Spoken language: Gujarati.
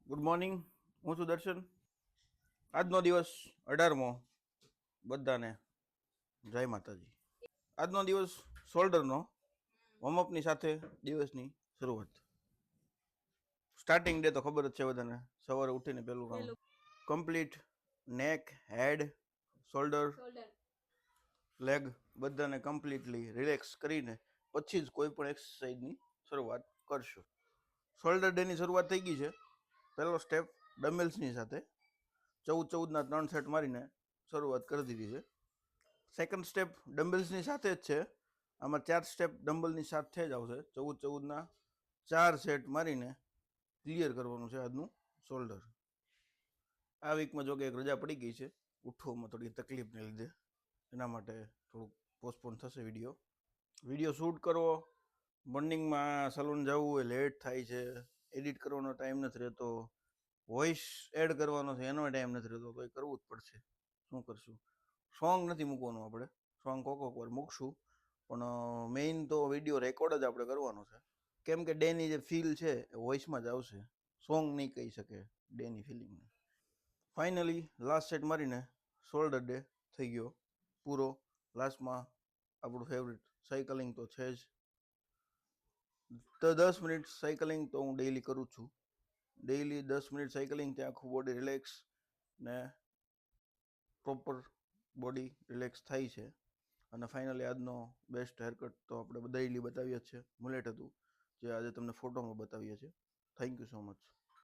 Good morning. હું છું દર્શન. આજનો દિવસ 18મો. બધાને જય માતાજી. આજનો દિવસ શોલ્ડરનો વોર્મઅપની સાથે દિવસની શરૂઆત. સ્ટાર્ટિંગ ડે તો ખબર જ છે બધાને. સવારે ઉઠીને પહેલું કામ કમ્પ્લીટ નેક, હેડ, શોલ્ડર, લેગ બધાને કમ્પ્લીટલી રિલેક્સ કરીને પછી જ કોઈ પણ એક્સરસાઇઝની શરૂઆત કરશું. શોલ્ડર ડેની શરૂઆત થઈ ગઈ છે. પહેલો સ્ટેપ ડમ્બેલ્સની સાથે 14-14ના 3 સેટ મારીને શરૂઆત કરી દીધી છે. સેકન્ડ સ્ટેપ ડમ્બેલ્સની સાથે જ છે. આમાં 4 સ્ટેપ ડમ્બલની સાથે જ આવશે. 14-14ના 4 સેટ મારીને ક્લિયર કરવાનું છે આજનું શોલ્ડર. આ વીકમાં જો કે એક રજા પડી ગઈ છે ઉઠવામાં થોડી તકલીફને લીધે, એના માટે થોડુંક પોસ્ટપોન થશે વિડીયો શૂટ કરવો. મોર્નિંગમાં સલૂન જવું હોય લેટ થાય છે, એડિટ કરવાનો ટાઈમ નથી રહેતો, વોઇસ એડ કરવાનો છે એનો ટાઈમ નથી રહેતો, તો એ કરવું જ પડશે. શું કરશું? સોંગ નથી મૂકવાનું આપણે, સોંગ કોક વાર મૂકશું, પણ મેઇન તો વિડીયો રેકોર્ડ જ આપણે કરવાનો છે. કેમ કે ડેની જે ફીલ છે એ વોઇસમાં જ આવશે, સોંગ નહીં કહી શકે ડેની ફિલિંગને. ફાઇનલી લાસ્ટ સેટ મારીને શોલ્ડર ડે થઈ ગયો પૂરો. લાસ્ટમાં આપણું ફેવરિટ સાયકલિંગ તો છે જ. તો 10 મિનિટ સાયકલિંગ તો હું ડેઈલી કરું છું. ડેઈલી 10 મિનિટ સાયકલિંગથી આખું બોડી રિલેક્સ ને પ્રોપર બોડી રિલેક્સ થાય છે. અને ફાઇનલી આજનો બેસ્ટ હેરકટ તો આપણે ડેઈલી બતાવીએ જ છે. મુલેટ હતું જે આજે તમને ફોટોમાં બતાવીએ છીએ. Thank you so much.